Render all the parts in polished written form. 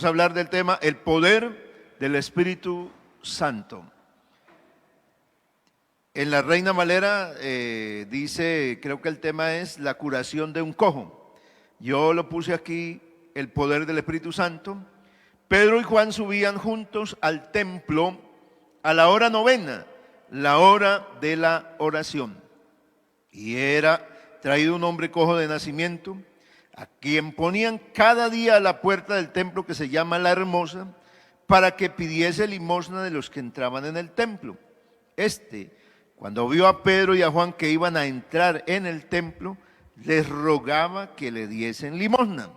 a hablar del tema el poder del Espíritu Santo. En la Reina Valera dice, creo que el tema es la curación de un cojo. Yo lo puse aquí, el poder del Espíritu Santo. Pedro y Juan subían juntos al templo a la hora novena, la hora de la oración. Y era traído un hombre cojo de nacimiento, a quien ponían cada día a la puerta del templo que se llama La Hermosa, para que pidiese limosna de los que entraban en el templo. Cuando vio a Pedro y a Juan que iban a entrar en el templo, les rogaba que le diesen limosna.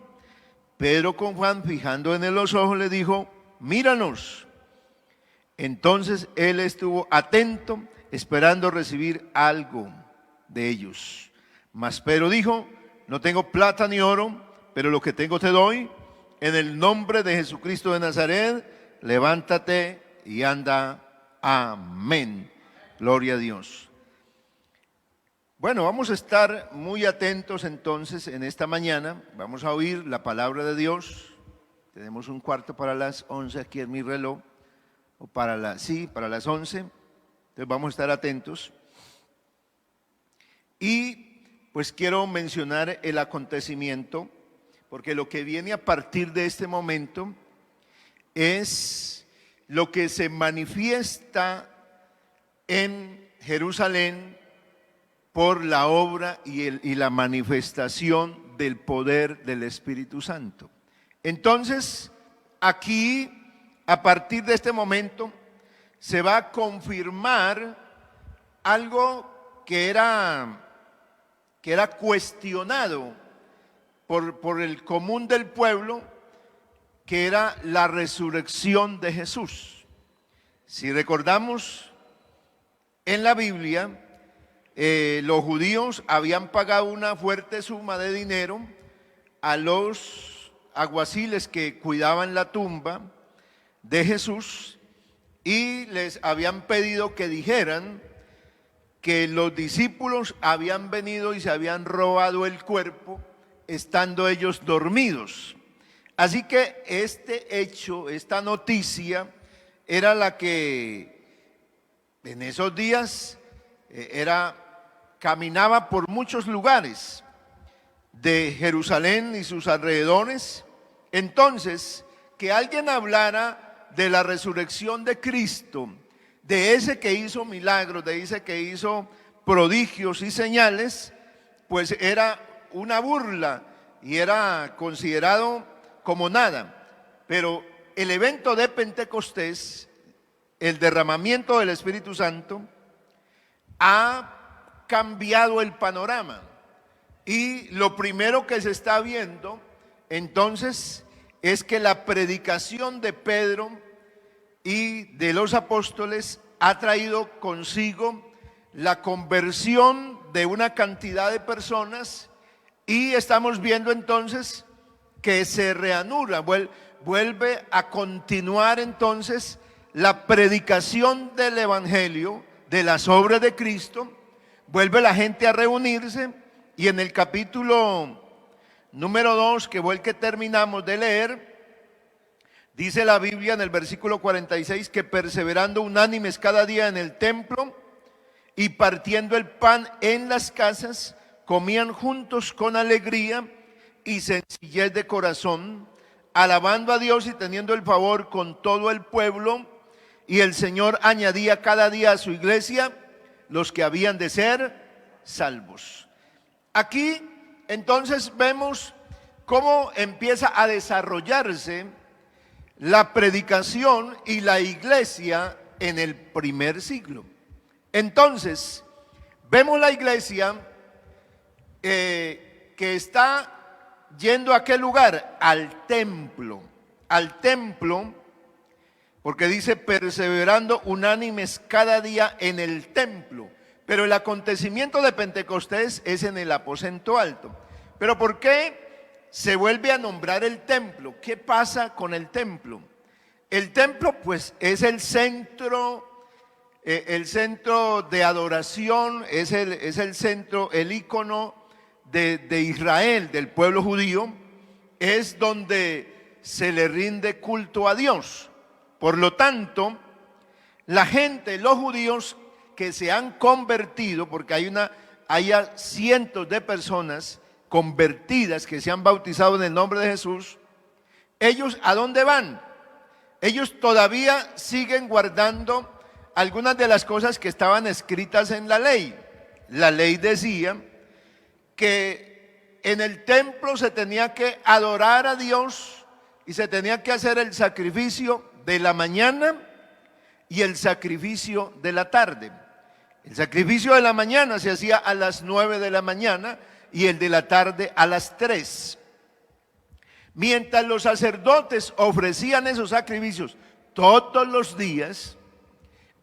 Pedro con Juan, fijando en él los ojos, le dijo, míranos. Entonces él estuvo atento, esperando recibir algo de ellos. Mas Pedro dijo, no tengo plata ni oro, pero lo que tengo te doy. En el nombre de Jesucristo de Nazaret, levántate y anda. Amén. Gloria a Dios. Bueno, vamos a estar muy atentos entonces en esta mañana. Vamos a oír la palabra de Dios. Tenemos un cuarto para las 11 aquí en mi reloj. O para las 11. Entonces vamos a estar atentos. Y pues quiero mencionar el acontecimiento, porque lo que viene a partir de este momento es lo que se manifiesta en Jerusalén por la obra y la manifestación del poder del Espíritu Santo. Entonces, aquí, a partir de este momento, se va a confirmar algo que era cuestionado por el común del pueblo, que era la resurrección de Jesús. Si recordamos, en la Biblia, los judíos habían pagado una fuerte suma de dinero a los alguaciles que cuidaban la tumba de Jesús y les habían pedido que dijeran que los discípulos habían venido y se habían robado el cuerpo estando ellos dormidos. Así que este hecho, esta noticia, era la que en esos días caminaba por muchos lugares de Jerusalén y sus alrededores. Entonces, que alguien hablara de la resurrección de Cristo, de ese que hizo milagros, de ese que hizo prodigios y señales, pues era una burla y era considerado como nada. Pero el evento de Pentecostés, el derramamiento del Espíritu Santo, ha cambiado el panorama. Y lo primero que se está viendo entonces es que la predicación de Pedro y de los apóstoles ha traído consigo la conversión de una cantidad de personas, y estamos viendo entonces que se reanuda, vuelve a continuar entonces la predicación del Evangelio, de las obras de Cristo, vuelve la gente a reunirse. Y en el capítulo número 2, que fue el que terminamos de leer, dice la Biblia en el versículo 46 que perseverando unánimes cada día en el templo y partiendo el pan en las casas, comían juntos con alegría y sencillez de corazón, alabando a Dios y teniendo el favor con todo el pueblo. Y el Señor añadía cada día a su iglesia los que habían de ser salvos. Aquí entonces vemos cómo empieza a desarrollarse la predicación y la iglesia en el primer siglo. Entonces, vemos la iglesia que está yendo a qué lugar, al templo, porque dice perseverando unánimes cada día en el templo. Pero el acontecimiento de Pentecostés es en el aposento alto. ¿Pero por qué se vuelve a nombrar el templo? ¿Qué pasa con el templo? El templo pues es el centro de adoración, es el centro, el ícono de Israel, del pueblo judío. Es donde se le rinde culto a Dios. Por lo tanto, la gente, los judíos que se han convertido, porque hay cientos de personas convertidas que se han bautizado en el nombre de Jesús, ellos ¿a dónde van? Ellos todavía siguen guardando algunas de las cosas que estaban escritas en la ley. La ley decía que en el templo se tenía que adorar a Dios y se tenía que hacer el sacrificio de la mañana y el sacrificio de la tarde. El sacrificio de la mañana se hacía a las 9 de la mañana y el de la tarde a las 3. Mientras los sacerdotes ofrecían esos sacrificios todos los días,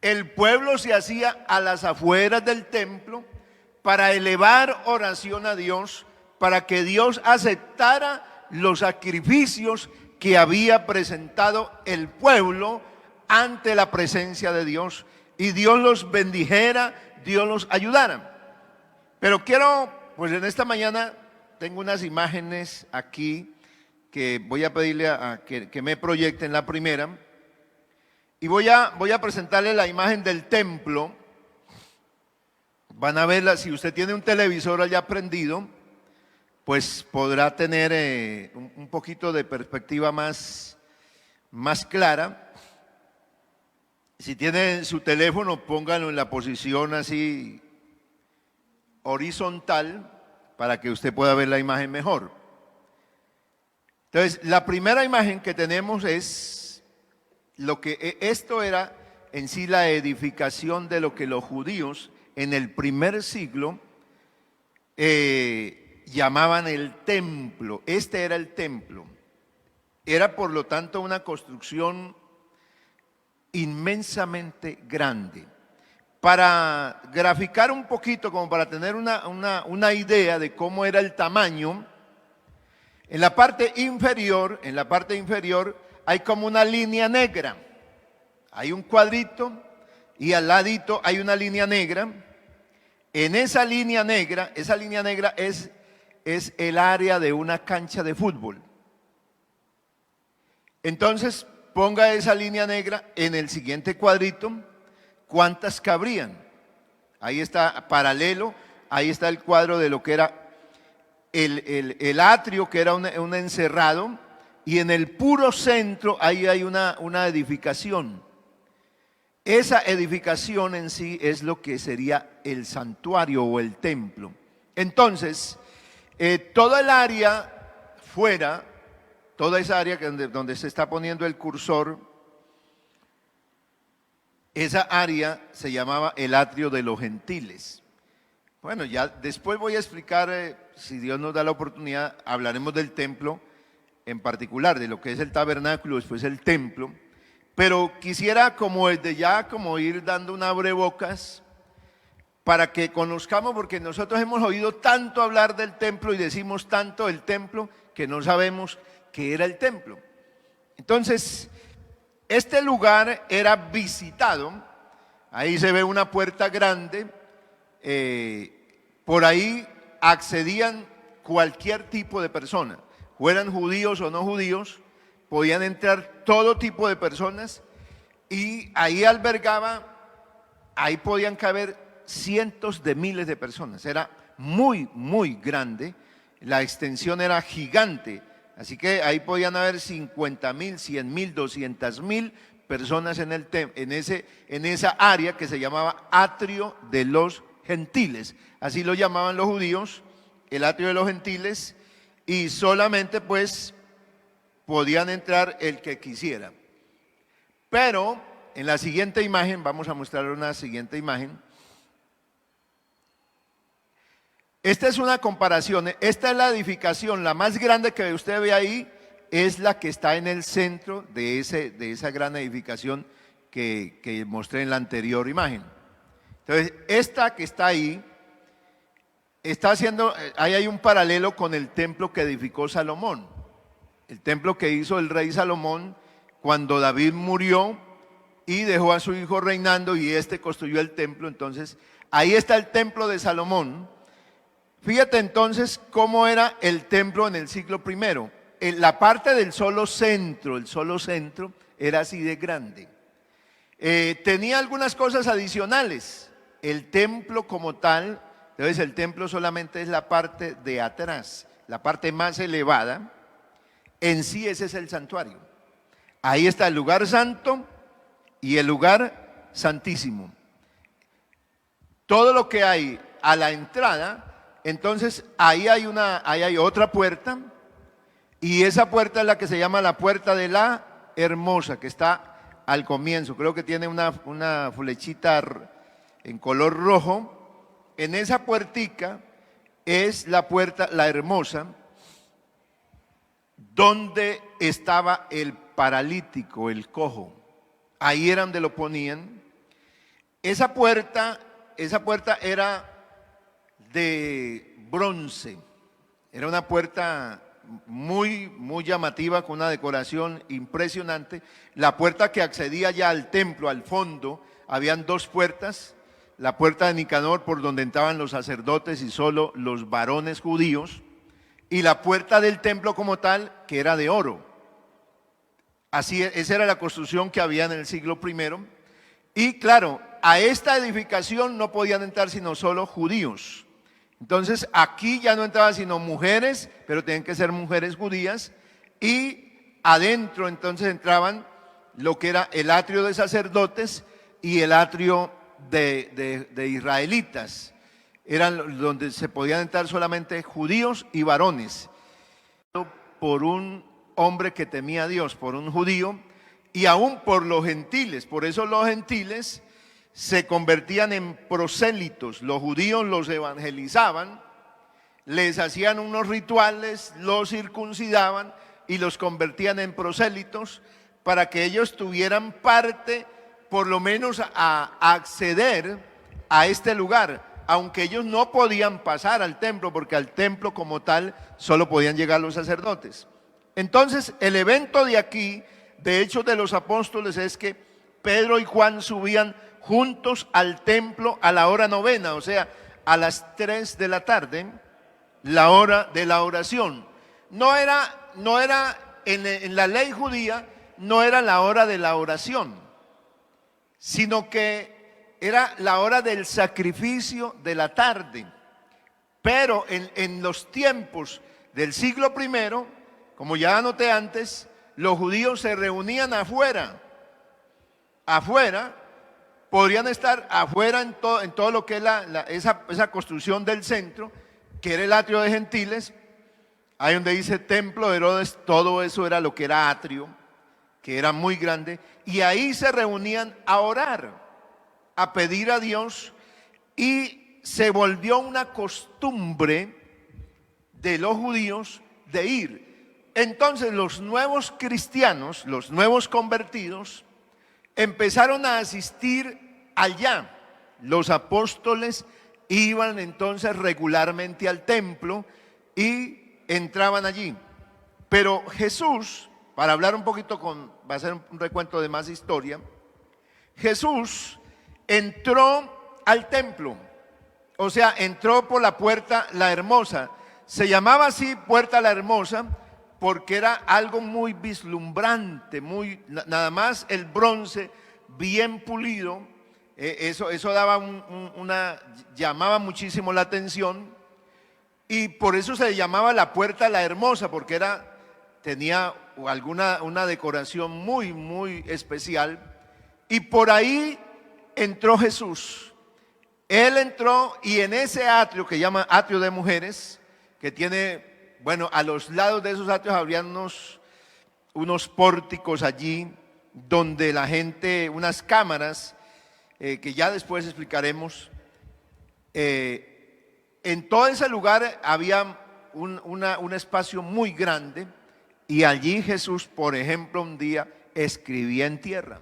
el pueblo se hacía a las afueras del templo para elevar oración a Dios, para que Dios aceptara los sacrificios que había presentado el pueblo ante la presencia de Dios, y Dios los bendijera, Dios los ayudara. Pero quiero, pues en esta mañana tengo unas imágenes aquí que voy a pedirle que me proyecten. La primera, y voy a presentarle la imagen del templo. Van a verla. Si usted tiene un televisor allá prendido, pues podrá tener un poquito de perspectiva más clara. Si tiene su teléfono, póngalo en la posición así horizontal para que usted pueda ver la imagen mejor. Entonces, la primera imagen que tenemos es lo que esto era en sí la edificación de lo que los judíos en el primer siglo llamaban el templo. Este era el templo. Era por lo tanto una construcción inmensamente grande. Para graficar un poquito, como para tener una idea de cómo era el tamaño, en la parte inferior hay como una línea negra. Hay un cuadrito y al ladito hay una línea negra. En esa línea negra es el área de una cancha de fútbol. Entonces, ponga esa línea negra en el siguiente cuadrito. ¿Cuántas cabrían? Ahí está paralelo, ahí está el cuadro de lo que era el atrio, que era un encerrado, y en el puro centro ahí hay una edificación. Esa edificación en sí es lo que sería el santuario o el templo. Entonces, toda el área fuera, toda esa área donde se está poniendo el cursor, esa área se llamaba el atrio de los gentiles. Bueno, ya después voy a explicar, si Dios nos da la oportunidad, hablaremos del templo en particular, de lo que es el tabernáculo, después el templo. Pero quisiera como desde ya como ir dando un abrebocas para que conozcamos, porque nosotros hemos oído tanto hablar del templo y decimos tanto del templo que no sabemos qué era el templo. Entonces, este lugar era visitado. Ahí se ve una puerta grande. Por ahí accedían cualquier tipo de persona, fueran judíos o no judíos, podían entrar todo tipo de personas, y ahí ahí podían caber cientos de miles de personas. Era muy, muy grande, la extensión era gigante, así que ahí podían haber 50,000, 100,000, 200,000 personas en esa área que se llamaba atrio de los gentiles. Así lo llamaban los judíos, el atrio de los gentiles, y solamente pues podían entrar el que quisiera. Pero en la siguiente imagen, vamos a mostrar una siguiente imagen. Esta es una comparación. Esta es la edificación, la más grande que usted ve ahí, es la que está en el centro de esa gran edificación que mostré en la anterior imagen. Entonces, esta que está ahí, ahí hay un paralelo con el templo que edificó Salomón. El templo que hizo el rey Salomón cuando David murió y dejó a su hijo reinando, y construyó el templo. Entonces, ahí está el templo de Salomón. Fíjate entonces cómo era el templo en el siglo I. la parte del solo centro, el solo centro era así de grande. Tenía algunas cosas adicionales. El templo como tal, entonces el templo solamente es la parte de atrás, la parte más elevada. En sí ese es el santuario. Ahí está el lugar santo y el lugar santísimo. Todo lo que hay a la entrada, entonces ahí hay otra puerta, y esa puerta es la que se llama la puerta de la hermosa, que está al comienzo. Creo que tiene una flechita en color rojo. En esa puertica es la puerta, la hermosa, donde estaba el paralítico, el cojo. Ahí era donde lo ponían. Esa puerta era de bronce. Era una puerta muy llamativa, con una decoración impresionante. La puerta que accedía ya al templo, al fondo, habían dos puertas. La puerta de Nicanor, por donde entraban los sacerdotes y solo los varones judíos, y la puerta del templo como tal, que era de oro. Así, esa era la construcción que había en el siglo I. Y claro, a esta edificación no podían entrar sino solo judíos. Entonces aquí ya no entraban sino mujeres, pero tenían que ser mujeres judías. Y adentro entonces entraban lo que era el atrio de sacerdotes y el atrio de israelitas. Eran donde se podían entrar solamente judíos y varones, por un hombre que temía a Dios, por un judío, y aún por los gentiles. Por eso los gentiles se convertían en prosélitos. Los judíos los evangelizaban, les hacían unos rituales, los circuncidaban y los convertían en prosélitos, para que ellos tuvieran parte, por lo menos, a acceder a este lugar, aunque ellos no podían pasar al templo, porque al templo como tal solo podían llegar los sacerdotes. Entonces el evento de aquí, de Hechos de los Apóstoles, es que Pedro y Juan subían juntos al templo a la hora novena, o sea, a las 3 de la tarde, la hora de la oración. No era en la ley judía, no era la hora de la oración, sino que era la hora del sacrificio de la tarde. Pero en los tiempos del siglo I, como ya anoté antes, los judíos se reunían afuera, podrían estar afuera en todo lo que es esa construcción del centro, que era el atrio de gentiles. Ahí donde dice templo de Herodes, todo eso era lo que era atrio, que era muy grande, y ahí se reunían a orar, a pedir a Dios, y se volvió una costumbre de los judíos de ir. Entonces los nuevos cristianos, los nuevos convertidos, empezaron a asistir allá. Los apóstoles iban entonces regularmente al templo y entraban allí. Pero Jesús, para hablar un poquito va a ser un recuento de más historia, Jesús entró al templo, o sea, entró por la puerta La Hermosa. Se llamaba así Puerta La Hermosa porque era algo muy vislumbrante, nada más el bronce bien pulido, eso daba llamaba muchísimo la atención, y por eso se llamaba la Puerta La Hermosa, porque tenía una decoración muy especial. Y por ahí entró Jesús. Él entró, y en ese atrio que llama atrio de mujeres, que tiene, bueno, a los lados de esos atrios habrían unos pórticos allí donde la gente, unas cámaras que ya después explicaremos. En todo ese lugar había un espacio muy grande, y allí Jesús, por ejemplo, un día escribía en tierra.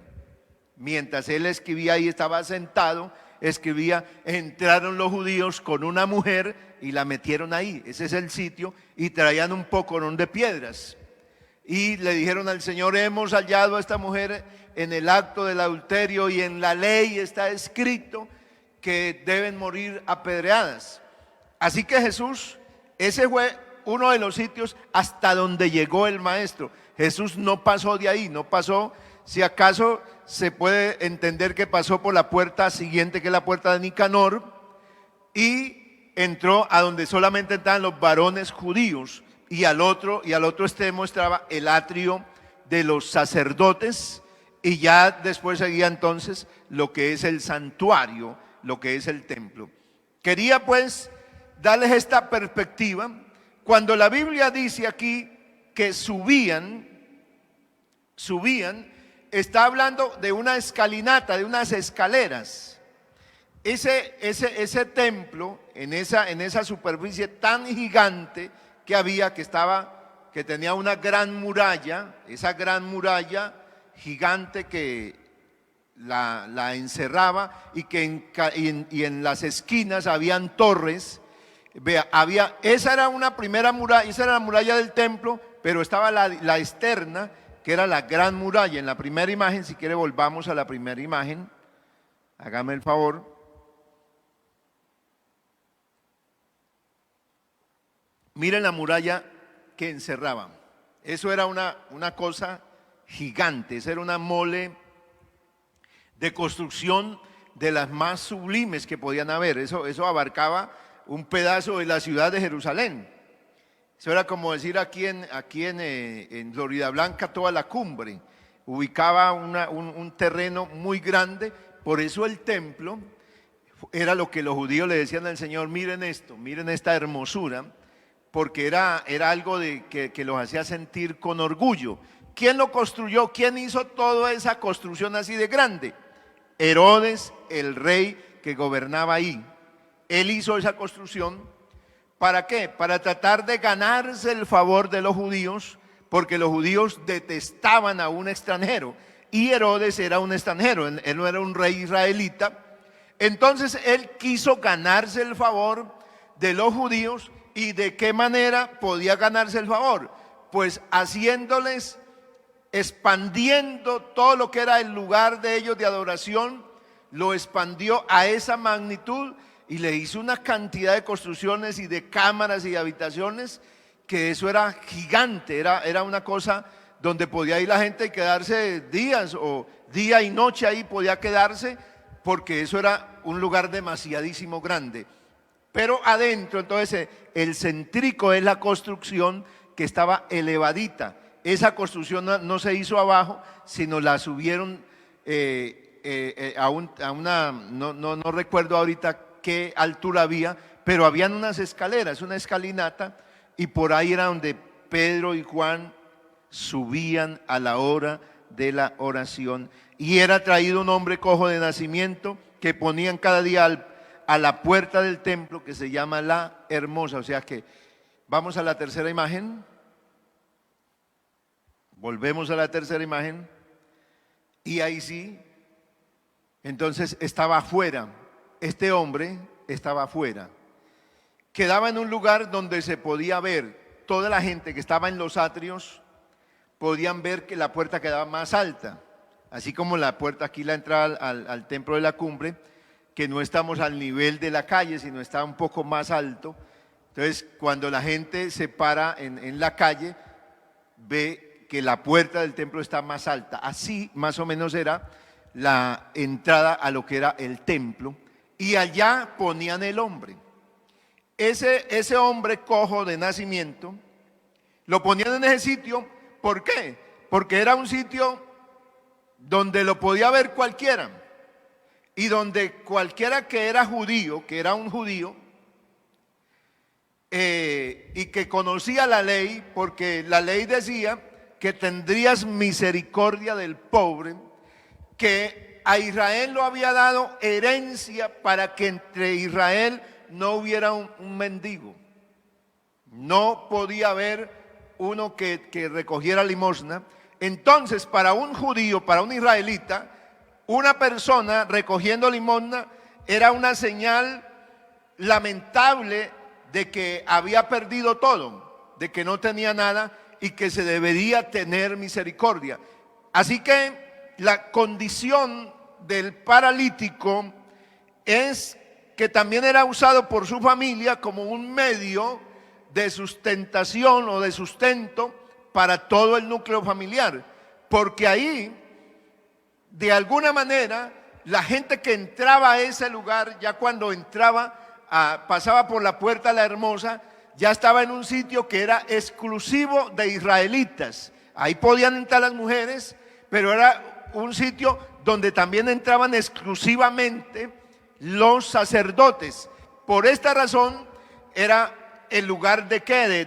Mientras él escribía, ahí estaba sentado, escribía. Entraron los judíos con una mujer y la metieron ahí, ese es el sitio, y traían un pocorón de piedras, y le dijeron al Señor: hemos hallado a esta mujer en el acto del adulterio, y en la ley está escrito que deben morir apedreadas. Así que Jesús, ese fue uno de los sitios hasta donde llegó el maestro. Jesús no pasó de ahí, no pasó, si acaso se puede entender que pasó por la puerta siguiente, que es la puerta de Nicanor, y entró a donde solamente estaban los varones judíos, y al otro extremo estaba el atrio de los sacerdotes, y ya después seguía entonces lo que es el santuario, lo que es el templo. Quería pues darles esta perspectiva. Cuando la Biblia dice aquí que subían, está hablando de una escalinata, de unas escaleras. Ese templo, en esa superficie tan gigante que había, que tenía una gran muralla, esa gran muralla gigante que la encerraba, y que en las esquinas habían torres. Vea, esa era una primera muralla, esa era la muralla del templo, pero estaba la externa, que era la gran muralla. En la primera imagen, si quiere volvamos a la primera imagen, hágame el favor. Miren la muralla que encerraba. Eso era una cosa gigante, eso era una mole de construcción de las más sublimes que podían haber. Eso abarcaba un pedazo de la ciudad de Jerusalén. Eso era como decir aquí en Florida Blanca toda la cumbre. Ubicaba un terreno muy grande. Por eso el templo era lo que los judíos le decían al Señor: miren esto, miren esta hermosura, porque era algo que los hacía sentir con orgullo. ¿Quién lo construyó? ¿Quién hizo toda esa construcción así de grande? Herodes, el rey que gobernaba ahí. Él hizo esa construcción. ¿Para qué? Para tratar de ganarse el favor de los judíos, porque los judíos detestaban a un extranjero, y Herodes era un extranjero, él no era un rey israelita. Entonces él quiso ganarse el favor de los judíos. ¿Y de qué manera podía ganarse el favor? Pues haciéndoles, expandiendo todo lo que era el lugar de ellos de adoración, lo expandió a esa magnitud y le hizo una cantidad de construcciones y de cámaras y de habitaciones, que eso era gigante, era una cosa donde podía ir la gente y quedarse días, o día y noche ahí podía quedarse, porque eso era un lugar demasiadísimo grande. Pero adentro, entonces, el céntrico es la construcción que estaba elevadita. Esa construcción no se hizo abajo, sino la subieron a una, no recuerdo ahorita qué altura había, pero habían unas escaleras, una escalinata, y por ahí era donde Pedro y Juan subían a la hora de la oración. Y era traído un hombre cojo de nacimiento, que ponían cada día a la puerta del templo, que se llama La Hermosa. O sea que vamos a la tercera imagen. Volvemos a la tercera imagen. Y ahí sí, entonces estaba afuera. Este hombre estaba afuera. Quedaba en un lugar donde se podía ver, toda la gente que estaba en los atrios podían ver que la puerta quedaba más alta. Así como la puerta aquí, la entrada al templo de la cumbre, que no estamos al nivel de la calle, sino está un poco más alto. Entonces, cuando la gente se para en la calle, ve que la puerta del templo está más alta. Así más o menos era la entrada a lo que era el templo. Y allá ponían el hombre. Ese hombre cojo de nacimiento, lo ponían en ese sitio. ¿Por qué? Porque era un sitio donde lo podía ver cualquiera, y donde cualquiera que era judío, que era un judío, y que conocía la ley, porque la ley decía que tendrías misericordia del pobre, que a Israel lo había dado herencia para que entre Israel no hubiera un mendigo. No podía haber uno que recogiera limosna. Entonces, para un judío, para un israelita, una persona recogiendo limosna era una señal lamentable de que había perdido todo, de que no tenía nada y que se debería tener misericordia. Así que la condición del paralítico es que también era usado por su familia como un medio de sustentación o de sustento para todo el núcleo familiar, porque ahí, de alguna manera, la gente que entraba a ese lugar, ya cuando entraba, pasaba por la puerta La Hermosa, ya estaba en un sitio que era exclusivo de israelitas. Ahí podían entrar las mujeres, pero era un sitio donde también entraban exclusivamente los sacerdotes. Por esta razón era el lugar de ¿qué?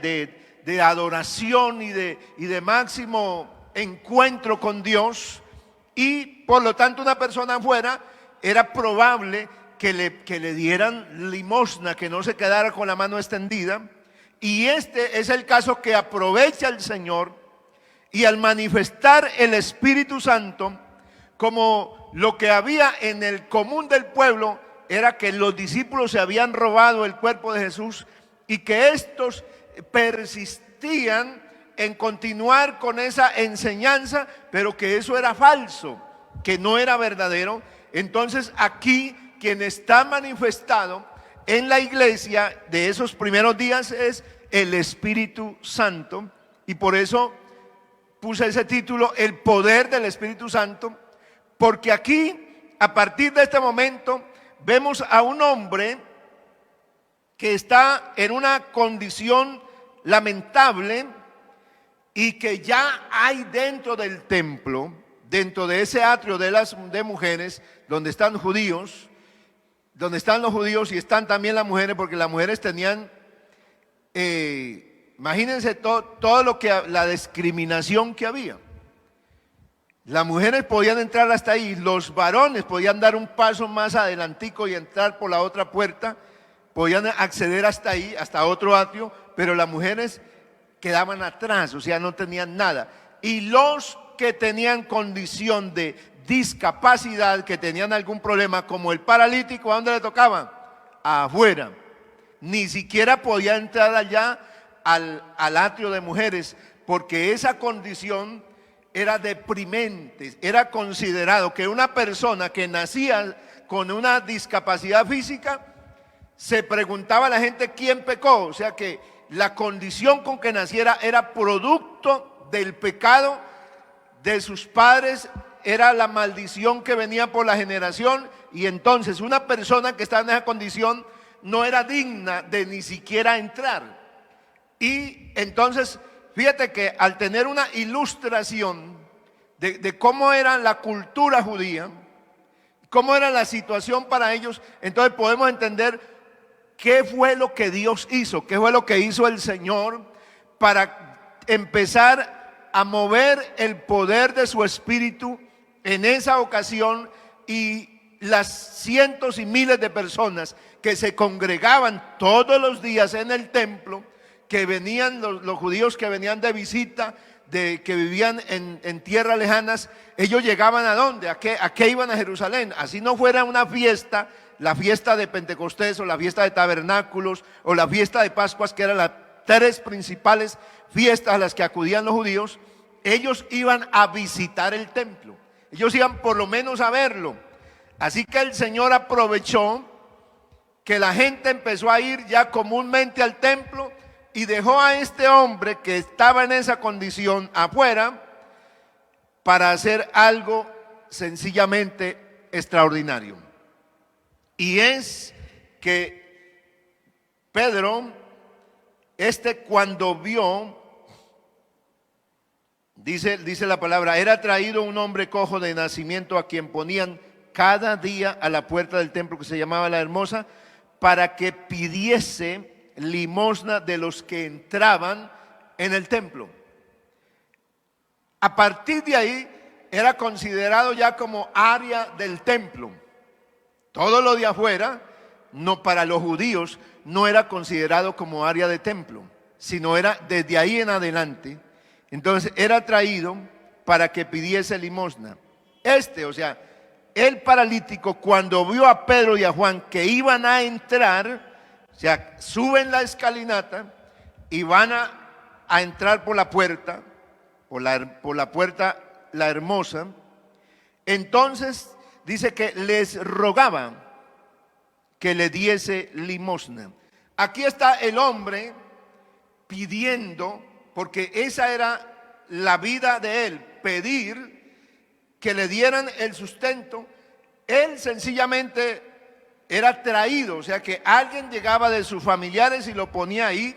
De adoración y de máximo encuentro con Dios, y por lo tanto una persona afuera era probable que le dieran limosna, que no se quedara con la mano extendida. Y este es el caso que aprovecha el Señor, y al manifestar el Espíritu Santo, como lo que había en el común del pueblo era que los discípulos se habían robado el cuerpo de Jesús y que estos persistían en continuar con esa enseñanza, pero que eso era falso, que no era verdadero. Entonces aquí quien está manifestado en la iglesia de esos primeros días es el Espíritu Santo, y por eso puse ese título, el poder del Espíritu Santo, porque aquí, a partir de este momento, vemos a un hombre que está en una condición lamentable y que ya hay dentro del templo, dentro de ese atrio de mujeres, donde están judíos, donde están los judíos y están también las mujeres, porque las mujeres tenían, imagínense todo lo que, la discriminación que había. Las mujeres podían entrar hasta ahí, los varones podían dar un paso más adelantico y entrar por la otra puerta, podían acceder hasta ahí, hasta otro atrio, pero las mujeres quedaban atrás, o sea, no tenían nada. Y los que tenían condición de discapacidad, que tenían algún problema, como el paralítico, ¿a dónde le tocaba? Afuera. Ni siquiera podía entrar allá al atrio de mujeres, porque esa condición era deprimente. Era considerado que una persona que nacía con una discapacidad física, se preguntaba a la gente quién pecó, o sea que la condición con que naciera era producto del pecado de sus padres, era la maldición que venía por la generación, y entonces una persona que estaba en esa condición no era digna de ni siquiera entrar. Y entonces fíjate que al tener una ilustración de cómo era la cultura judía, cómo era la situación para ellos, entonces podemos entender qué fue lo que Dios hizo, qué fue lo que hizo el Señor para empezar a mover el poder de su Espíritu en esa ocasión, y las cientos y miles de personas que se congregaban todos los días en el templo, que venían los judíos que venían de visita, que vivían en tierras lejanas, ellos llegaban ¿a dónde? ¿A qué iban a Jerusalén? Así no fuera una fiesta, la fiesta de Pentecostés o la fiesta de Tabernáculos o la fiesta de Pascuas, que eran las tres principales fiestas a las que acudían los judíos, ellos iban a visitar el templo, ellos iban por lo menos a verlo. Así que el Señor aprovechó que la gente empezó a ir ya comúnmente al templo y dejó a este hombre que estaba en esa condición afuera para hacer algo sencillamente extraordinario. Y es que Pedro, cuando vio, dice la palabra, era traído un hombre cojo de nacimiento a quien ponían cada día a la puerta del templo que se llamaba La Hermosa, para que pidiese limosna de los que entraban en el templo. A partir de ahí era considerado ya como área del templo. Todo lo de afuera, no, para los judíos no era considerado como área de templo, sino era desde ahí en adelante. Entonces era traído para que pidiese limosna. O sea, el paralítico, cuando vio a Pedro y a Juan que iban a entrar, o sea, suben la escalinata y van a entrar por la puerta, por la puerta La Hermosa, entonces dice que les rogaba que le diese limosna. Aquí está el hombre pidiendo, porque esa era la vida de él, pedir que le dieran el sustento. Él sencillamente era traído, o sea que alguien llegaba de sus familiares y lo ponía ahí,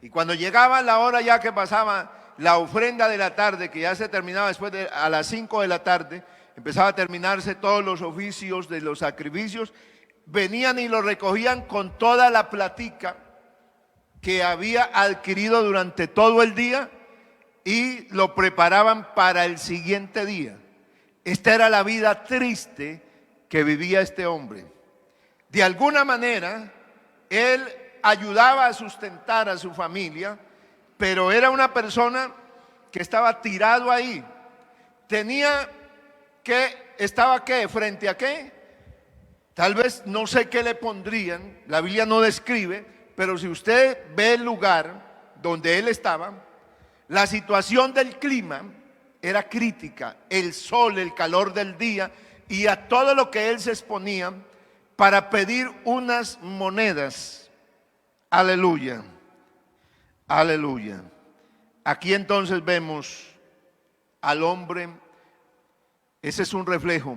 y cuando llegaba la hora ya que pasaba la ofrenda de la tarde, que ya se terminaba a las 5 de la tarde, empezaba a terminarse todos los oficios de los sacrificios, venían y lo recogían con toda la platica que había adquirido durante todo el día y lo preparaban para el siguiente día. Esta era la vida triste que vivía este hombre. De alguna manera, él ayudaba a sustentar a su familia, pero era una persona que estaba tirado ahí. ¿Estaba qué? ¿Frente a qué? Tal vez no sé qué le pondrían, la Biblia no describe, pero si usted ve el lugar donde él estaba, la situación del clima era crítica, el sol, el calor del día y a todo lo que él se exponía para pedir unas monedas. Aleluya, aleluya. Aquí entonces vemos al hombre, ese es un reflejo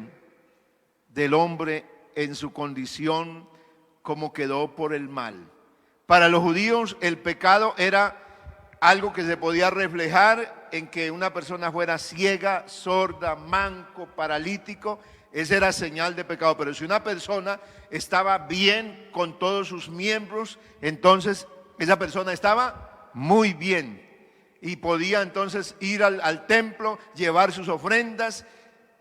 del hombre en su condición como quedó por el mal. Para los judíos el pecado era algo que se podía reflejar en que una persona fuera ciega, sorda, manco, paralítico. Esa era señal de pecado. Pero si una persona estaba bien con todos sus miembros, entonces esa persona estaba muy bien y podía entonces ir al templo, llevar sus ofrendas.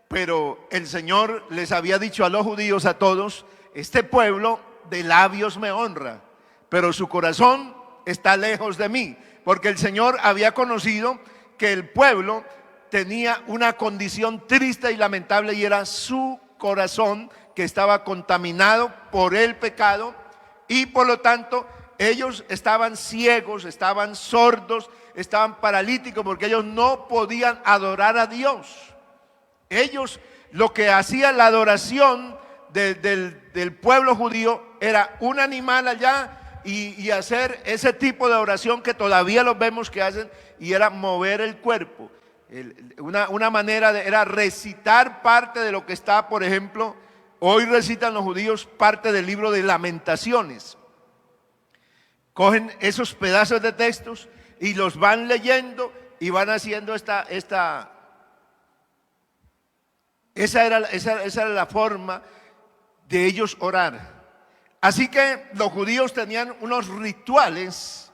Pero el Señor les había dicho a los judíos, a todos: este pueblo de labios me honra, pero su corazón está lejos de mí. Porque el Señor había conocido que el pueblo tenía una condición triste y lamentable, y era su corazón que estaba contaminado por el pecado, y por lo tanto ellos estaban ciegos, estaban sordos, estaban paralíticos, porque ellos no podían adorar a Dios. Ellos, lo que hacía la adoración del pueblo judío era un animal allá y hacer ese tipo de oración que todavía los vemos que hacen, y era mover el cuerpo. Una manera era recitar parte de lo que está, por ejemplo, hoy recitan los judíos parte del libro de Lamentaciones. Cogen esos pedazos de textos y los van leyendo y van haciendo esa era la forma de ellos orar. Así que los judíos tenían unos rituales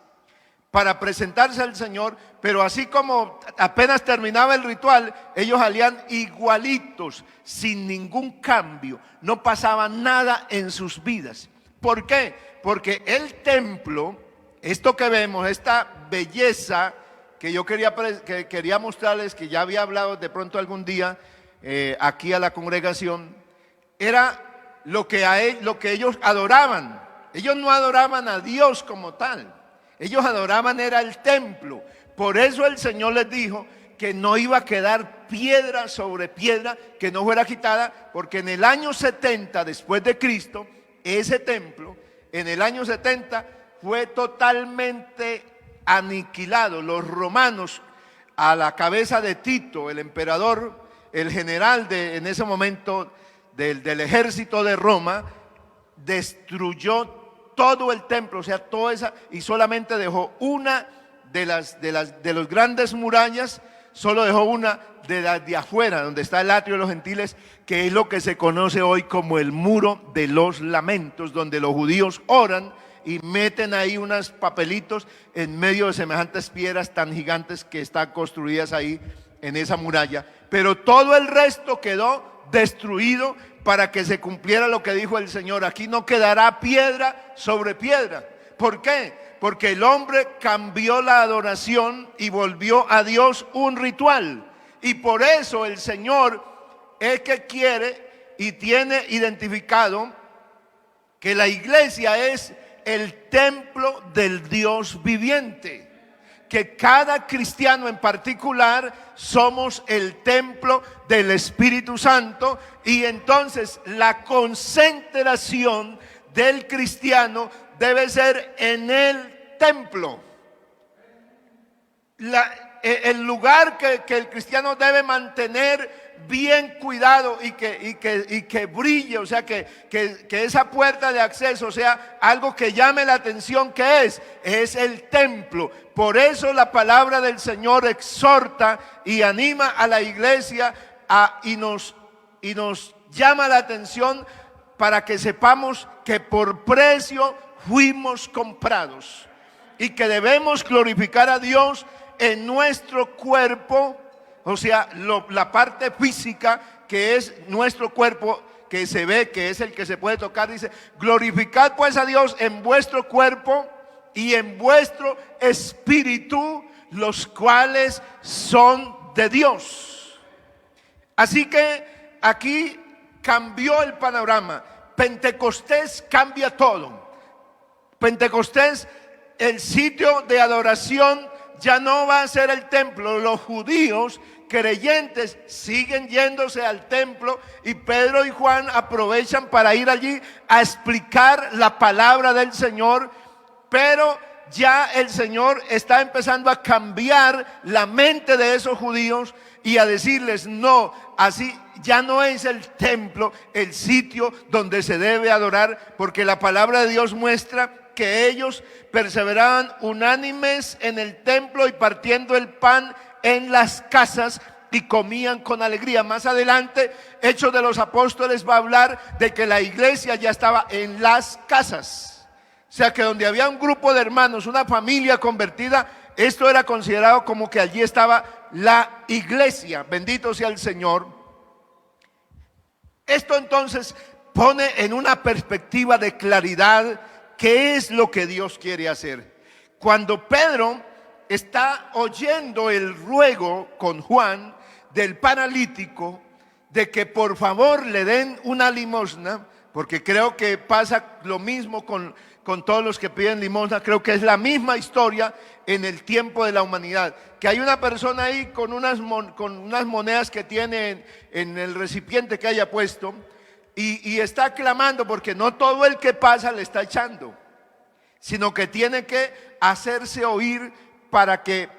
para presentarse al Señor, pero así como apenas terminaba el ritual, ellos salían igualitos, sin ningún cambio, no pasaba nada en sus vidas. ¿Por qué? Porque el templo, esto que vemos, esta belleza que yo quería mostrarles, que ya había hablado de pronto algún día aquí a la congregación, era lo que ellos adoraban. Ellos no adoraban a Dios como tal, ellos adoraban era el templo. Por eso el Señor les dijo que no iba a quedar piedra sobre piedra que no fuera quitada, porque en el año 70 después de Cristo, ese templo en el año 70 fue totalmente aniquilado. Los romanos, a la cabeza de Tito, el emperador, el general en ese momento del ejército de Roma, destruyó todo el templo, o sea, toda esa, y solamente dejó una de las grandes murallas, solo dejó una de las de afuera, donde está el atrio de los gentiles, que es lo que se conoce hoy como el muro de los lamentos, donde los judíos oran y meten ahí unos papelitos en medio de semejantes piedras tan gigantes que están construidas ahí en esa muralla. Pero todo el resto quedó destruido para que se cumpliera lo que dijo el Señor: aquí no quedará piedra sobre piedra. ¿Por qué? Porque el hombre cambió la adoración y volvió a Dios un ritual. Y por eso el Señor es que quiere y tiene identificado que la iglesia es el templo del Dios viviente, que cada cristiano en particular somos el templo del Espíritu Santo, y entonces la concentración del cristiano debe ser en el templo. el lugar que el cristiano debe mantener bien cuidado y que brille, o sea, que esa puerta de acceso sea algo que llame la atención, que es el templo. Por eso la palabra del Señor exhorta y anima a la iglesia y nos llama la atención para que sepamos que por precio fuimos comprados y que debemos glorificar a Dios en nuestro cuerpo. O sea, la parte física, que es nuestro cuerpo, que se ve, que es el que se puede tocar, dice: glorificad pues a Dios en vuestro cuerpo y en vuestro espíritu, los cuales son de Dios. Así que aquí cambió el panorama. Pentecostés cambia todo. Pentecostés, el sitio de adoración, ya no va a ser el templo. Los judíos creyentes siguen yéndose al templo y Pedro y Juan aprovechan para ir allí a explicar la palabra del Señor, pero ya el Señor está empezando a cambiar la mente de esos judíos y a decirles: no, así ya no es el templo el sitio donde se debe adorar, porque la palabra de Dios muestra que ellos perseveraban unánimes en el templo y partiendo el pan en las casas y comían con alegría. Más adelante, Hechos de los Apóstoles va a hablar de que la iglesia ya estaba en las casas. O sea que donde había un grupo de hermanos, una familia convertida, esto era considerado como que allí estaba la iglesia. Bendito sea el Señor. Esto entonces pone en una perspectiva de claridad qué es lo que Dios quiere hacer. Cuando Pedro está oyendo el ruego con Juan del paralítico de que por favor le den una limosna, porque creo que pasa lo mismo con todos los que piden limosna, creo que es la misma historia en el tiempo de la humanidad, que hay una persona ahí con unas monedas que tiene en el recipiente que haya puesto, y está clamando, porque no todo el que pasa le está echando, sino que tiene que hacerse oír para que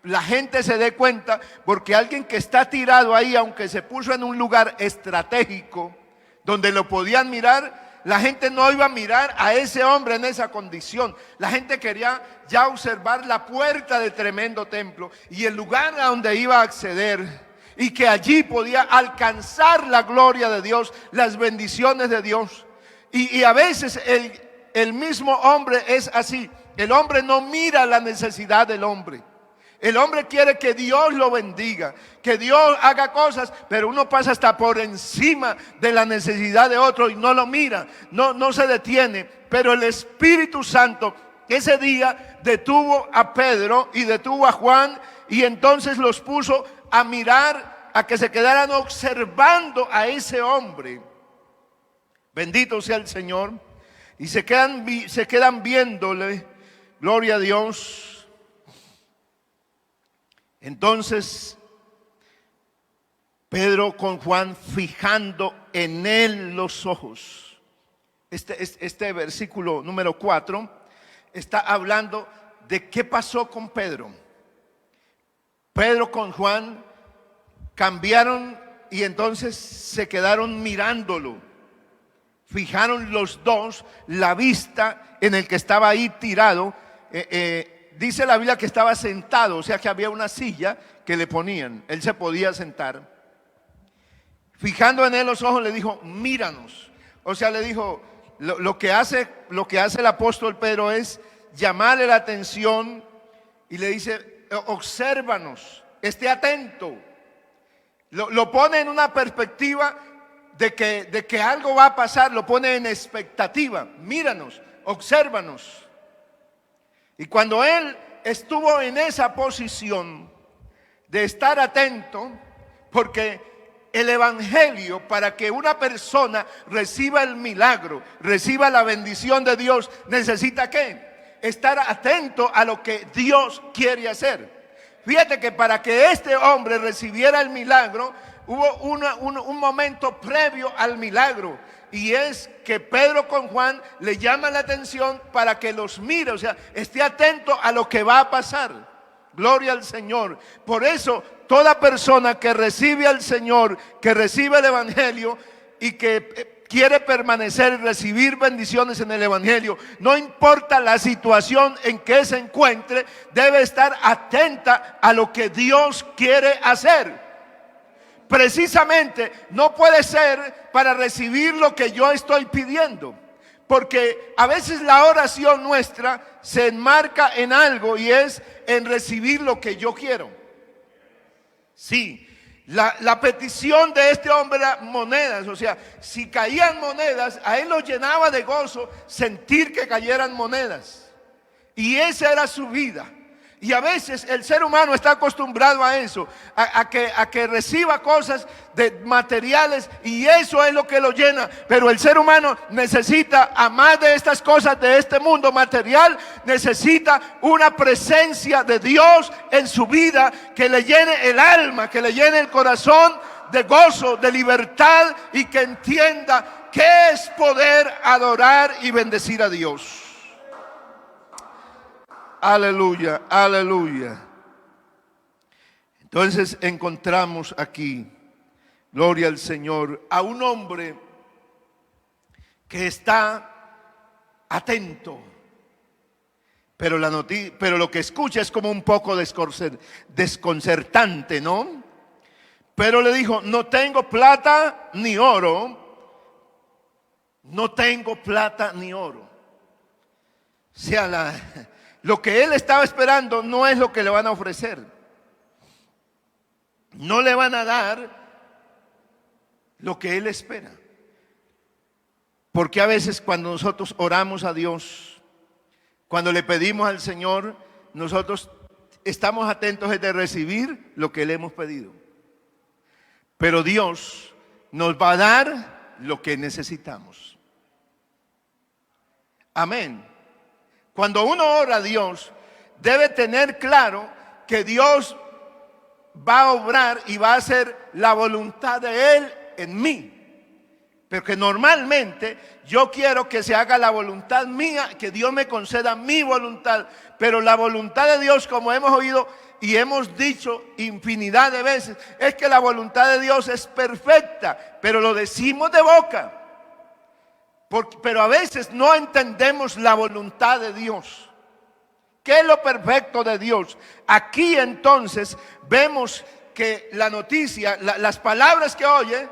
la gente se dé cuenta, porque alguien que está tirado ahí, aunque se puso en un lugar estratégico donde lo podían mirar, la gente no iba a mirar a ese hombre en esa condición. La gente quería ya observar la puerta del tremendo templo y el lugar a donde iba a acceder, y que allí podía alcanzar la gloria de Dios, las bendiciones de Dios. Y a veces el mismo hombre es así. El hombre no mira la necesidad del hombre. El hombre quiere que Dios lo bendiga, que Dios haga cosas, pero uno pasa hasta por encima de la necesidad de otro y no lo mira, no se detiene. Pero el Espíritu Santo ese día detuvo a Pedro y detuvo a Juan, y entonces los puso a mirar, a que se quedaran observando a ese hombre. Bendito sea el Señor. Y se quedan viéndole. Gloria a Dios. Entonces Pedro con Juan, fijando en él los ojos. Este versículo número 4 está hablando de qué pasó con Pedro. Pedro con Juan cambiaron y entonces se quedaron mirándolo. Fijaron los dos la vista en el que estaba ahí tirado. Dice la Biblia que estaba sentado, o sea que había una silla que le ponían, él se podía sentar. Fijando en él los ojos, le dijo: míranos. O sea, le dijo, lo que hace el apóstol Pedro es llamarle la atención y le dice: obsérvanos, esté atento. Lo pone en una perspectiva de que algo va a pasar, lo pone en expectativa. Míranos, obsérvanos. Y cuando él estuvo en esa posición de estar atento, porque el evangelio, para que una persona reciba el milagro, reciba la bendición de Dios, necesita ¿qué? Estar atento a lo que Dios quiere hacer. Fíjate que para que este hombre recibiera el milagro, hubo un momento previo al milagro, y es que Pedro con Juan le llama la atención para que los mire, o sea, esté atento a lo que va a pasar. Gloria al Señor. Por eso toda persona que recibe al Señor, que recibe el Evangelio y que quiere permanecer y recibir bendiciones en el Evangelio, no importa la situación en que se encuentre, debe estar atenta a lo que Dios quiere hacer. Precisamente no puede ser para recibir lo que yo estoy pidiendo, porque a veces la oración nuestra se enmarca en algo y es en recibir lo que yo quiero. Sí, la petición de este hombre era monedas. O sea, si caían monedas, a él lo llenaba de gozo sentir que cayeran monedas. Y esa era su vida. Y a veces el ser humano está acostumbrado a eso, a que reciba cosas de materiales, y eso es lo que lo llena. Pero el ser humano necesita, a más de estas cosas de este mundo material, necesita una presencia de Dios en su vida que le llene el alma, que le llene el corazón de gozo, de libertad, y que entienda qué es poder adorar y bendecir a Dios. Aleluya, aleluya. Entonces encontramos aquí, gloria al Señor, a un hombre que está atento, pero lo que escucha es como un poco desconcertante, ¿no? Pero le dijo: no tengo plata ni oro, no tengo plata ni oro. O sea, lo que él estaba esperando no es lo que le van a ofrecer. No le van a dar lo que él espera. Porque a veces cuando nosotros oramos a Dios, cuando le pedimos al Señor, nosotros estamos atentos de recibir lo que le hemos pedido. Pero Dios nos va a dar lo que necesitamos. Amén. Cuando uno ora a Dios, debe tener claro que Dios va a obrar y va a hacer la voluntad de Él en mí. Pero que normalmente yo quiero que se haga la voluntad mía, que Dios me conceda mi voluntad. Pero la voluntad de Dios, como hemos oído y hemos dicho infinidad de veces, es que la voluntad de Dios es perfecta, pero lo decimos de boca. Pero a veces no entendemos la voluntad de Dios. ¿Qué es lo perfecto de Dios? Aquí entonces vemos que la noticia, las palabras que oye: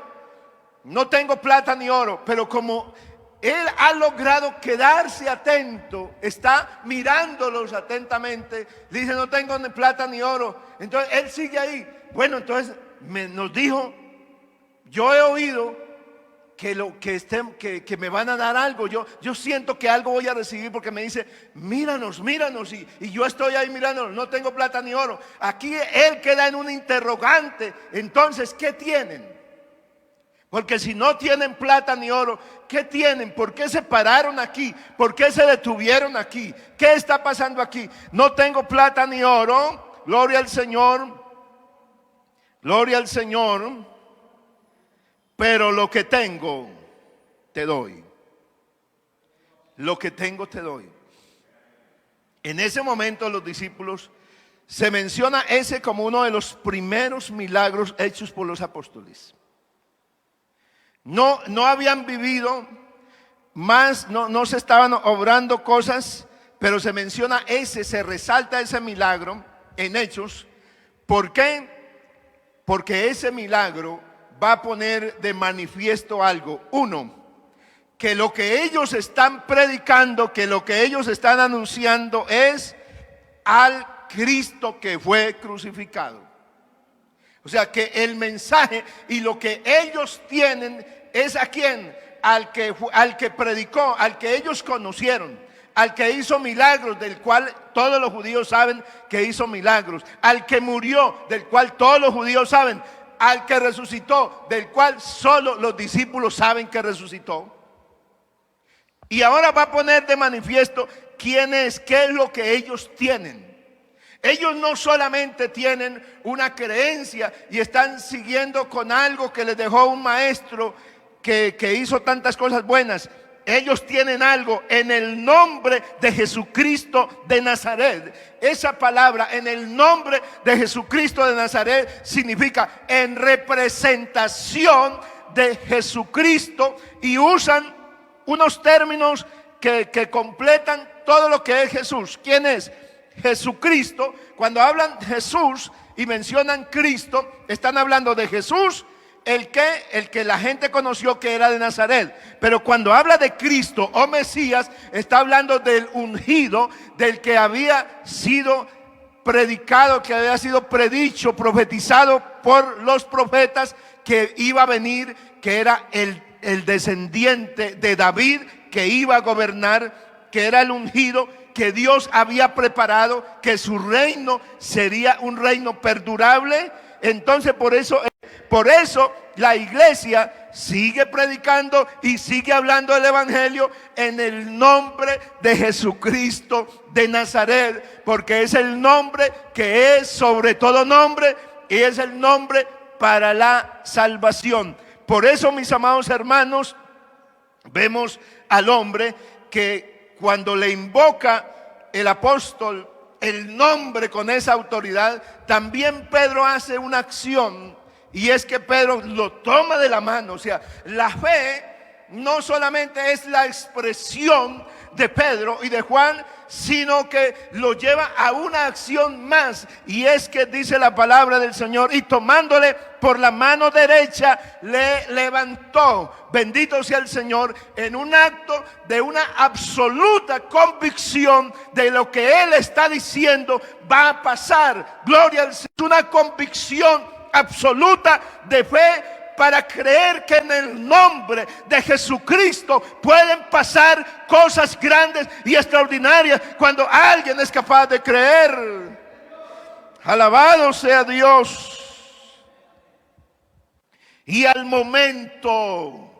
no tengo plata ni oro. Pero como él ha logrado quedarse atento, está mirándolos atentamente, dice: no tengo ni plata ni oro. Entonces él sigue ahí. Bueno, entonces nos dijo: yo he oído que me van a dar algo. Yo siento que algo voy a recibir, porque me dice: míranos, y yo estoy ahí mirándonos. No tengo plata ni oro. Aquí él queda en un interrogante. Entonces, ¿qué tienen? Porque si no tienen plata ni oro, ¿qué tienen? ¿Por qué se pararon aquí? ¿Por qué se detuvieron aquí? ¿Qué está pasando aquí? No tengo plata ni oro. Gloria al Señor. Gloria al Señor. Pero lo que tengo, te doy. Lo que tengo, te doy. En ese momento los discípulos, se menciona ese como uno de los primeros milagros hechos por los apóstoles. No habían vivido más, no se estaban obrando cosas, pero se menciona se resalta ese milagro en Hechos. ¿Por qué? Porque ese milagro va a poner de manifiesto algo. Uno, que lo que ellos están predicando, que lo que ellos están anunciando es al Cristo que fue crucificado. O sea, que el mensaje y lo que ellos tienen es a quién, al que predicó, al que ellos conocieron, al que hizo milagros, del cual todos los judíos saben que hizo milagros, al que murió, del cual todos los judíos saben, al que resucitó, del cual solo los discípulos saben que resucitó. Y ahora va a poner de manifiesto quién es, qué es lo que ellos tienen. Ellos no solamente tienen una creencia y están siguiendo con algo que les dejó un maestro que hizo tantas cosas buenas. ellos tienen algo en el nombre de Jesucristo de Nazaret. Esa palabra, en el nombre de Jesucristo de Nazaret, significa en representación de Jesucristo, y usan unos términos que completan todo lo que es Jesús. ¿Quién es? Jesucristo. Cuando hablan Jesús y mencionan Cristo, están hablando de Jesús, el que la gente conoció que era de Nazaret. Pero cuando habla de Cristo o Mesías, está hablando del ungido, del que había sido predicado, que había sido predicho, profetizado por los profetas, que iba a venir, que era el descendiente de David, que iba a gobernar, que era el ungido, que Dios había preparado, que su reino sería un reino perdurable. Entonces por eso la iglesia sigue predicando y sigue hablando del evangelio en el nombre de Jesucristo de Nazaret, porque es el nombre que es sobre todo nombre y es el nombre para la salvación. Por eso, mis amados hermanos, vemos al hombre que cuando le invoca el apóstol el nombre con esa autoridad, también Pedro hace una acción, y es que Pedro lo toma de la mano. O sea, la fe no solamente es la expresión de Pedro y de Juan, sino que lo lleva a una acción más, y es que dice la palabra del Señor: y tomándole por la mano derecha le levantó. Bendito sea el Señor, en un acto de una absoluta convicción de lo que Él está diciendo va a pasar. Gloria al Señor. Es una convicción absoluta de fe para creer que en el nombre de Jesucristo pueden pasar cosas grandes y extraordinarias cuando alguien es capaz de creer. Alabado sea Dios. Y al momento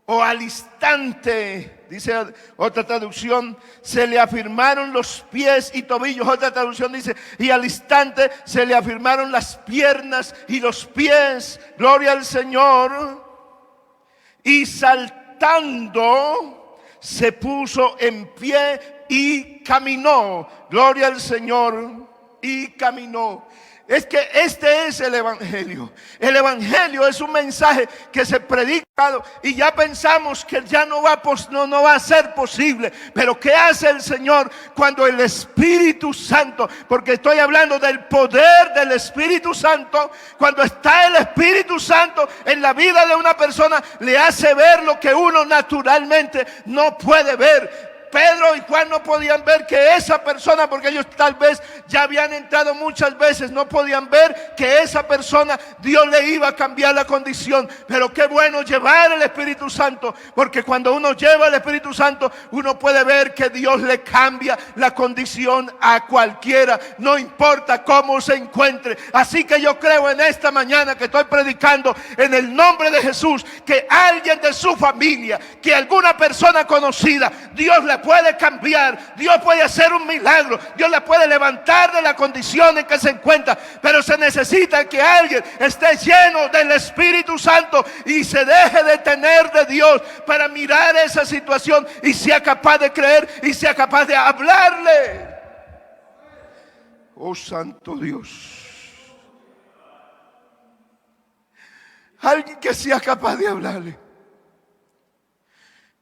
o al instante, dice otra traducción, se le afirmaron los pies y tobillos. Otra traducción dice: y al instante se le afirmaron las piernas y los pies. Gloria al Señor. Y saltando se puso en pie y caminó. Gloria al Señor. Y caminó. Es que este es el evangelio. El evangelio es un mensaje que se predica y ya pensamos que ya no va a ser posible. Pero ¿qué hace el Señor cuando el Espíritu Santo, porque estoy hablando del poder del Espíritu Santo, cuando está el Espíritu Santo en la vida de una persona, le hace ver lo que uno naturalmente no puede ver? Pedro y Juan no podían ver que esa persona, porque ellos tal vez ya habían entrado muchas veces, no podían ver que esa persona Dios le iba a cambiar la condición. Pero qué bueno llevar el Espíritu Santo, porque cuando uno lleva el Espíritu Santo, uno puede ver que Dios le cambia la condición a cualquiera, no importa cómo se encuentre. Así que yo creo en esta mañana que estoy predicando en el nombre de Jesús, que alguien de su familia, que alguna persona conocida, Dios le puede cambiar, Dios puede hacer un milagro, Dios la puede levantar de la condición en que se encuentra. Pero se necesita que alguien esté lleno del Espíritu Santo y se deje de tener de Dios para mirar esa situación y sea capaz de creer y sea capaz de hablarle. Oh Santo Dios. Alguien que sea capaz de hablarle.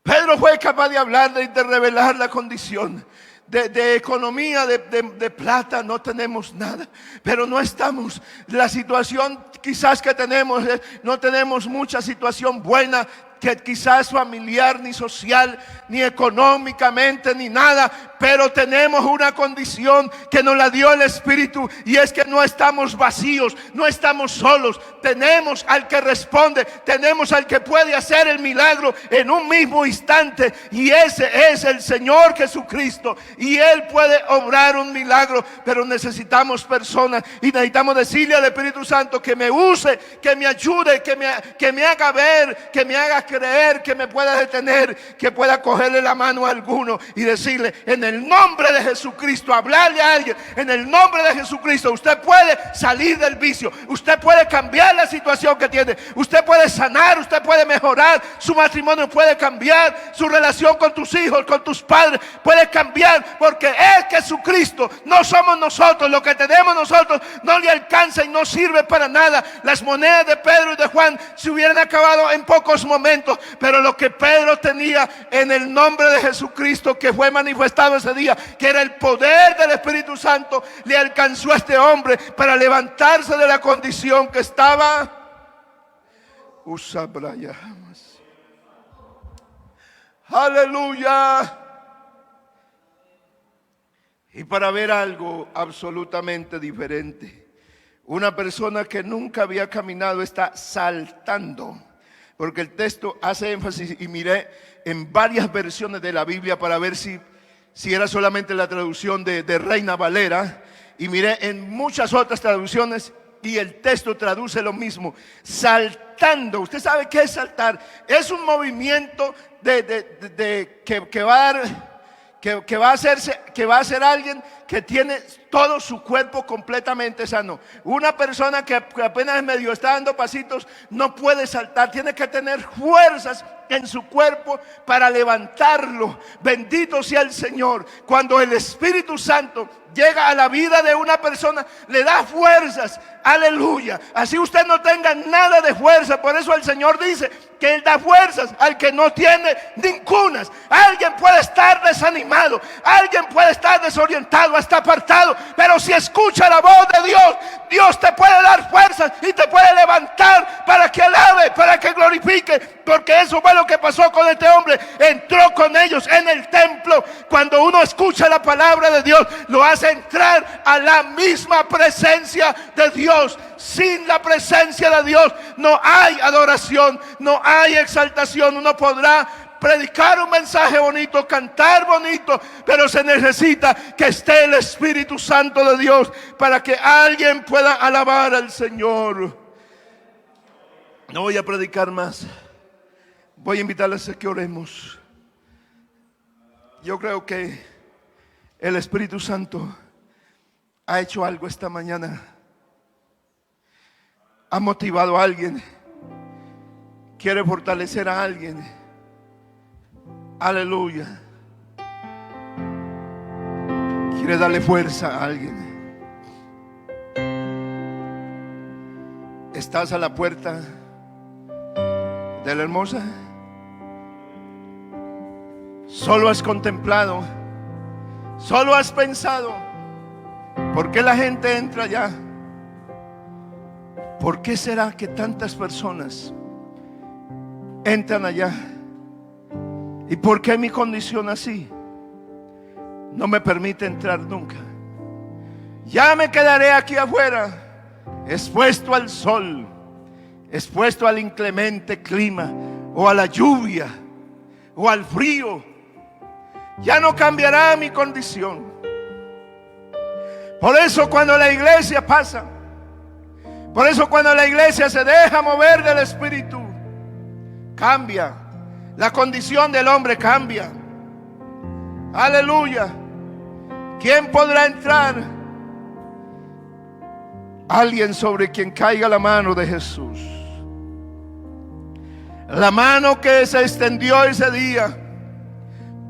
Pedro fue capaz de hablarle y de revelar la condición. De economía, de plata no tenemos nada, pero no estamos, la situación quizás que tenemos, no tenemos mucha situación buena, que quizás familiar, ni social, ni económicamente, ni nada, pero tenemos una condición que nos la dio el Espíritu, y es que no estamos vacíos, no estamos solos. Tenemos al que responde, tenemos al que puede hacer el milagro en un mismo instante, y ese es el Señor Jesucristo, y Él puede obrar un milagro. Pero necesitamos personas, y necesitamos decirle al Espíritu Santo que me use, que me ayude, que me haga ver, que me haga creer, creer que me pueda detener, que pueda cogerle la mano a alguno y decirle, en el nombre de Jesucristo, hablarle a alguien, en el nombre de Jesucristo, usted puede salir del vicio, usted puede cambiar la situación que tiene, usted puede sanar, usted puede mejorar, su matrimonio puede cambiar, su relación con tus hijos, con tus padres puede cambiar, porque es Jesucristo, no somos nosotros. Lo que tenemos nosotros no le alcanza y no sirve para nada. Las monedas de Pedro y de Juan se hubieran acabado en pocos momentos, pero lo que Pedro tenía en el nombre de Jesucristo, que fue manifestado ese día, que era el poder del Espíritu Santo, le alcanzó a este hombre para levantarse de la condición que estaba. Aleluya. Y para ver algo absolutamente diferente, una persona que nunca había caminado está saltando, porque el texto hace énfasis, y miré en varias versiones de la Biblia para ver si era solamente la traducción de Reina Valera, y miré en muchas otras traducciones y el texto traduce lo mismo, saltando. ¿Usted sabe qué es saltar? Es un movimiento que va a hacer alguien que tiene todo su cuerpo completamente sano. Una persona que apenas medio está dando pasitos no puede saltar, tiene que tener fuerzas en su cuerpo para levantarlo. Bendito sea el Señor. Cuando el Espíritu Santo llega a la vida de una persona, le da fuerzas. Aleluya. Así usted no tenga nada de fuerza. Por eso el Señor dice que Él da fuerzas al que no tiene ningunas. Alguien puede estar desanimado, alguien puede estar desorientado, hasta apartado, pero si escucha la voz de Dios, Dios te puede dar fuerzas y te puede levantar para que alabe, para que glorifique, porque eso fue lo que pasó con este hombre. Entró con ellos en el templo. Cuando uno escucha la palabra de Dios, lo hace entrar a la misma presencia de Dios. Sin la presencia de Dios no hay adoración, no hay exaltación. Uno podrá predicar un mensaje bonito, cantar bonito, pero se necesita que esté el Espíritu Santo de Dios para que alguien pueda alabar al Señor. No voy a predicar más. Voy a invitarles a que oremos. Yo creo que el Espíritu Santo ha hecho algo esta mañana. Ha motivado a alguien. Quiere fortalecer a alguien. Aleluya. Quiere darle fuerza a alguien. ¿Estás a la puerta de la hermosa? Solo has contemplado, solo has pensado, ¿por qué la gente entra allá? ¿Por qué será que tantas personas entran allá? ¿Y por qué mi condición así no me permite entrar nunca? Ya me quedaré aquí afuera, expuesto al sol, expuesto al inclemente clima, o a la lluvia, o al frío. Ya no cambiará mi condición. Por eso cuando la iglesia pasa, por eso cuando la iglesia se deja mover del Espíritu, cambia. La condición del hombre cambia. Aleluya. ¿Quién podrá entrar? Alguien sobre quien caiga la mano de Jesús. La mano que se extendió ese día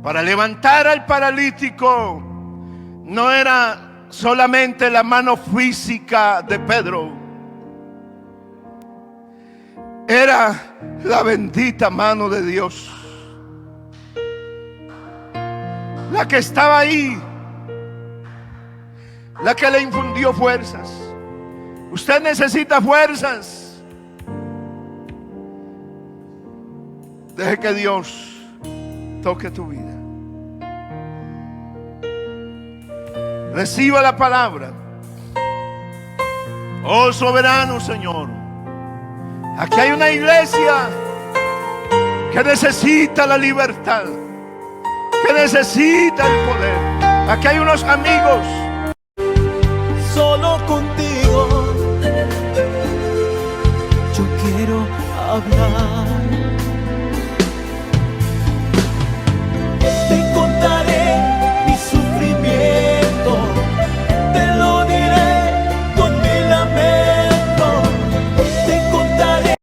para levantar al paralítico no era solamente la mano física de Pedro, era la bendita mano de Dios, la que estaba ahí, la que le infundió fuerzas. Usted necesita fuerzas. Deje que Dios toque tu vida. Reciba la palabra. Oh soberano Señor, aquí hay una iglesia que necesita la libertad, que necesita el poder. Aquí hay unos amigos. Solo contigo yo quiero hablar.